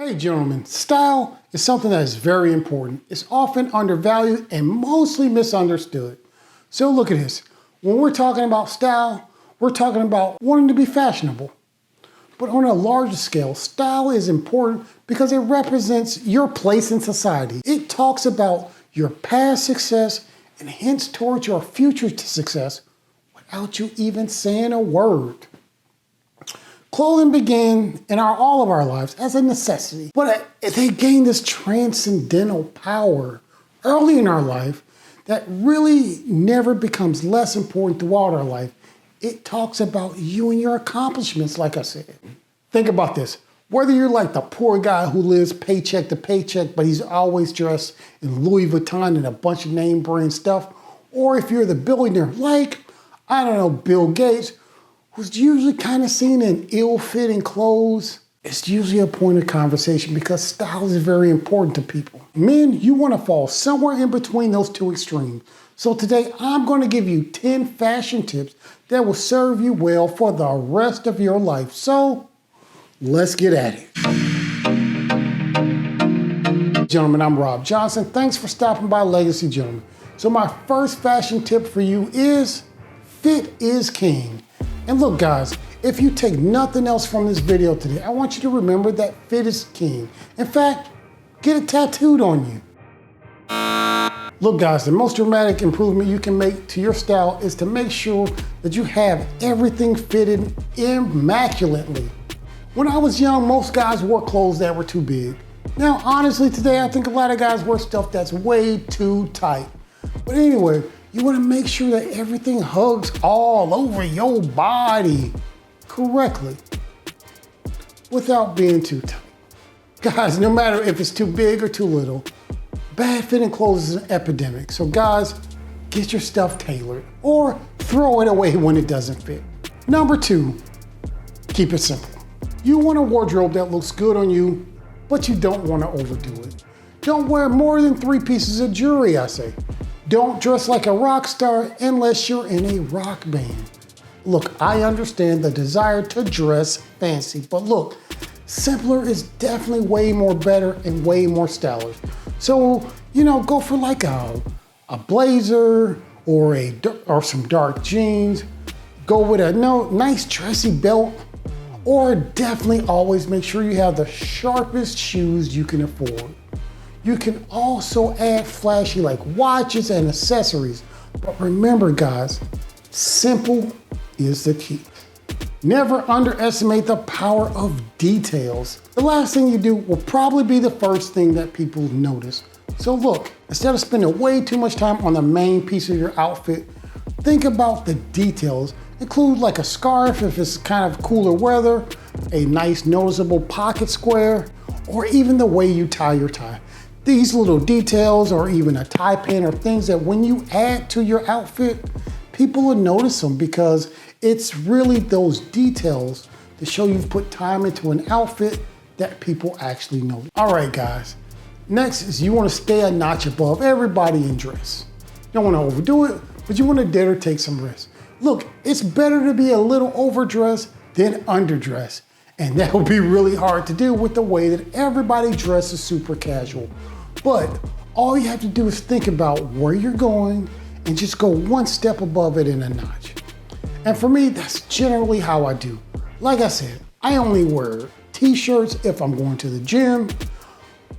Hey gentlemen, style is something that is very important. It's often undervalued and mostly misunderstood. So look at this. When we're talking about style, we're talking about wanting to be fashionable. But on a larger scale, style is important because it represents your place in society. It talks about your past success and hints towards your future success without you even saying a word. Clothing began in all of our lives as a necessity, but they gained this transcendental power early in our life that really never becomes less important throughout our life. It talks about you and your accomplishments, like I said. Think about this. Whether you're like the poor guy who lives paycheck to paycheck, but he's always dressed in Louis Vuitton and a bunch of name brand stuff, or if you're the billionaire like, I don't know, Bill Gates, who's usually kind of seen in ill-fitting clothes, it's usually a point of conversation because style is very important to people. Men, you want to fall somewhere in between those two extremes. So today, I'm going to give you 10 fashion tips that will serve you well for the rest of your life. So, let's get at it. Gentlemen, I'm Rob Johnson. Thanks for stopping by Legacy Gentlemen. So my first fashion tip for you is fit is king. And look guys, if you take nothing else from this video today, I want you to remember that fit is king. In fact, get it tattooed on you. Look guys, the most dramatic improvement you can make to your style is to make sure that you have everything fitted immaculately. When I was young, most guys wore clothes that were too big. Now, honestly, today I think a lot of guys wear stuff that's way too tight. But anyway, you want to make sure that everything hugs all over your body correctly without being too tight. Guys, no matter if it's too big or too little, bad fitting clothes is an epidemic. So guys, get your stuff tailored or throw it away when it doesn't fit. Number 2, keep it simple. You want a wardrobe that looks good on you, but you don't want to overdo it. Don't wear more than 3 pieces of jewelry, I say. Don't dress like a rock star unless you're in a rock band. Look, I understand the desire to dress fancy, but look, simpler is definitely way more better and way more stylish. So, go for like a blazer or some dark jeans. Go with a nice dressy belt, or definitely always make sure you have the sharpest shoes you can afford. You can also add flashy like watches and accessories. But remember guys, simple is the key. Never underestimate the power of details. The last thing you do will probably be the first thing that people notice. So look, instead of spending way too much time on the main piece of your outfit, think about the details. Include like a scarf if it's kind of cooler weather, a nice noticeable pocket square, or even the way you tie your tie. These little details or even a tie pin are things that when you add to your outfit, people will notice them because it's really those details that show you've put time into an outfit that people actually know. All right, guys. Next is you want to stay a notch above everybody in dress. You don't want to overdo it, but you want to dare take some risks. Look, it's better to be a little overdressed than underdressed. And that will be really hard to do with the way that everybody dresses super casual. But all you have to do is think about where you're going and just go one step above it in a notch. And for me, that's generally how I do. Like I said, I only wear t-shirts if I'm going to the gym.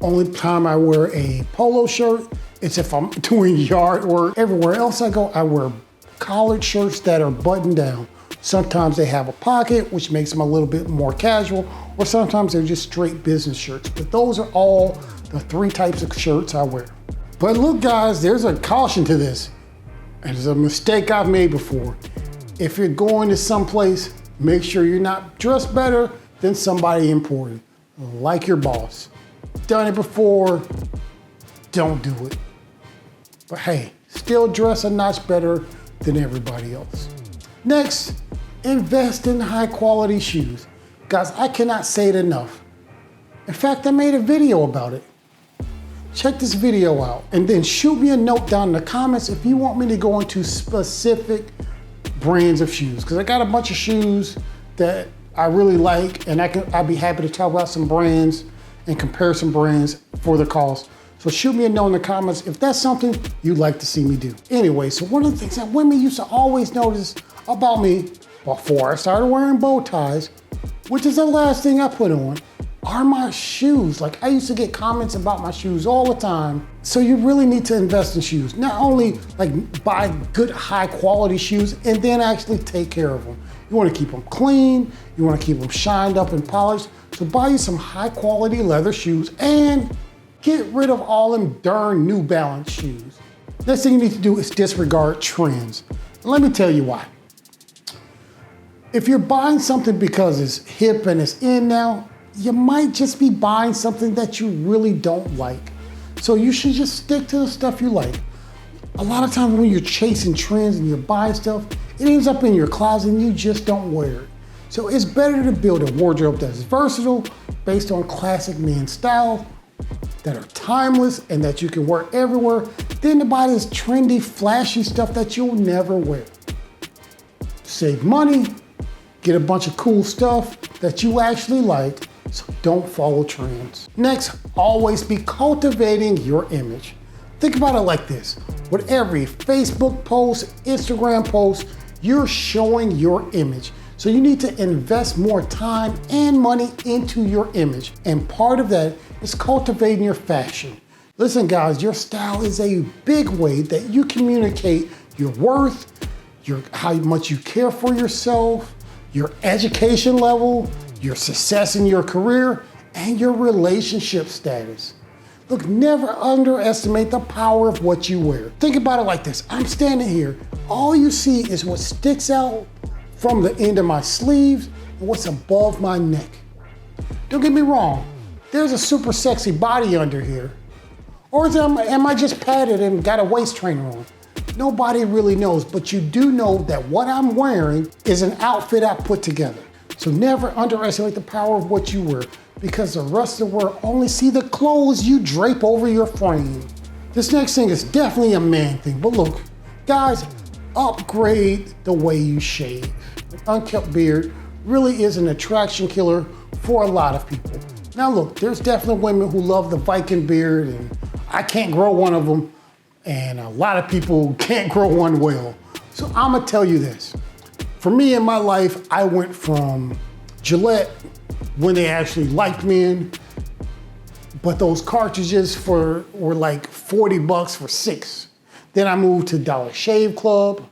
Only time I wear a polo shirt is if I'm doing yard work. Everywhere else I go, I wear collared shirts that are buttoned down. Sometimes they have a pocket, which makes them a little bit more casual, or sometimes they're just straight business shirts. But those are all the 3 types of shirts I wear. But look guys, there's a caution to this. There's a mistake I've made before. If you're going to someplace, make sure you're not dressed better than somebody important, like your boss. Done it before, don't do it. But hey, still dress a notch better than everybody else. Next, invest in high quality shoes. Guys, I cannot say it enough. In fact, I made a video about it. Check this video out and then shoot me a note down in the comments if you want me to go into specific brands of shoes. Because I got a bunch of shoes that I really like and I'd be happy to talk about some brands and comparison brands for the cost. So shoot me a note in the comments if that's something you'd like to see me do. Anyway, so one of the things that women used to always notice about me before I started wearing bow ties, which is the last thing I put on, are my shoes. Like, I used to get comments about my shoes all the time. So you really need to invest in shoes. Not only like buy good high quality shoes and then actually take care of them. You want to keep them clean, you want to keep them shined up and polished. So buy you some high quality leather shoes and get rid of all them darn New Balance shoes. Next thing you need to do is disregard trends. And let me tell you why. If you're buying something because it's hip and it's in now, you might just be buying something that you really don't like. So you should just stick to the stuff you like. A lot of times when you're chasing trends and you're buying stuff, it ends up in your closet and you just don't wear it. So it's better to build a wardrobe that's versatile, based on classic men's style, that are timeless and that you can wear everywhere, than to buy this trendy, flashy stuff that you'll never wear. Save money, get a bunch of cool stuff that you actually like, so don't follow trends. Next, always be cultivating your image. Think about it like this. With every Facebook post, Instagram post, you're showing your image. So you need to invest more time and money into your image. And part of that is cultivating your fashion. Listen guys, your style is a big way that you communicate your worth, how much you care for yourself, your education level, your success in your career, and your relationship status. Look, never underestimate the power of what you wear. Think about it like this. I'm standing here. All you see is what sticks out from the end of my sleeves and what's above my neck. Don't get me wrong. There's a super sexy body under here. Or am I just padded and got a waist trainer on? Nobody really knows, but you do know that what I'm wearing is an outfit I put together. So never underestimate the power of what you wear, because the rest of the world only see the clothes you drape over your frame. This next thing is definitely a man thing, but look, guys, upgrade the way you shave. An unkept beard really is an attraction killer for a lot of people. Now look, there's definitely women who love the Viking beard, and I can't grow one of them, and a lot of people can't grow one well. So I'm gonna tell you this. For me in my life, I went from Gillette, when they actually liked men, but those cartridges were like 40 bucks for 6. Then I moved to Dollar Shave Club,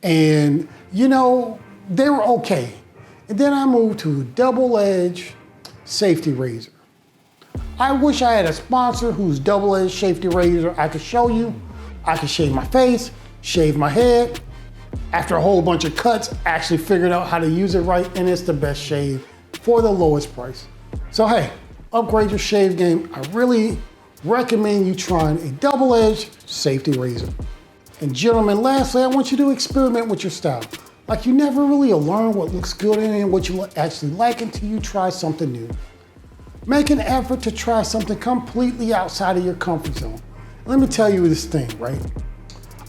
and you know, they were okay. And then I moved to double-edged safety razor. I wish I had a sponsor whose double-edged safety razor I could show you. I could shave my face, shave my head. After a whole bunch of cuts, I actually figured out how to use it right, and it's the best shave for the lowest price. So hey, upgrade your shave game. I really recommend you trying a double-edged safety razor. And gentlemen, lastly, I want you to experiment with your style. Like, you never really learn what looks good in it and what you actually like until you try something new. Make an effort to try something completely outside of your comfort zone. Let me tell you this thing, right?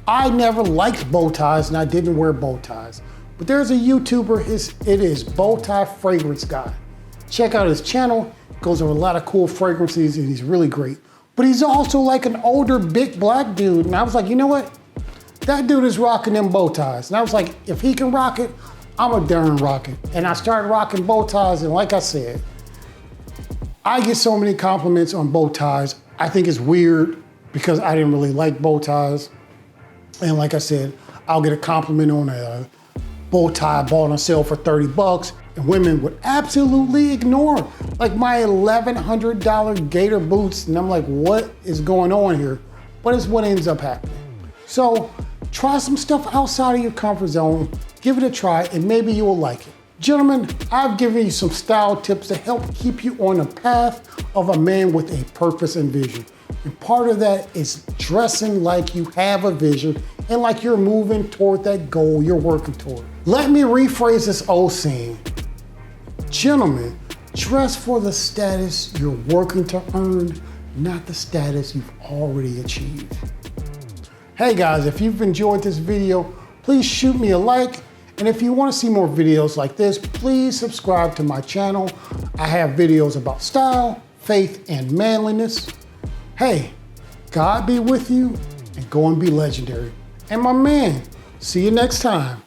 I never liked bow ties and I didn't wear bow ties. But there's a YouTuber, it is Bow Tie Fragrance Guy. Check out his channel, goes over a lot of cool fragrances and he's really great. But he's also like an older, big black dude. And I was like, you know what? That dude is rocking them bow ties. And I was like, if he can rock it, I'm a darn rock it. And I started rocking bow ties, and like I said, I get so many compliments on bow ties. I think it's weird because I didn't really like bow ties. And like I said, I'll get a compliment on a bow tie bought on sale for 30 bucks, and women would absolutely ignore it. Like my $1,100 gator boots, and I'm like, what is going on here? But it's what ends up happening. So try some stuff outside of your comfort zone, give it a try, and maybe you will like it. Gentlemen, I've given you some style tips to help keep you on the path of a man with a purpose and vision. And part of that is dressing like you have a vision and like you're moving toward that goal you're working toward. Let me rephrase this old saying. Gentlemen, dress for the status you're working to earn, not the status you've already achieved. Hey guys, if you've enjoyed this video, please shoot me a like. And if you want to see more videos like this, please subscribe to my channel. I have videos about style, faith, and manliness. Hey, God be with you and go and be legendary. And my man, see you next time.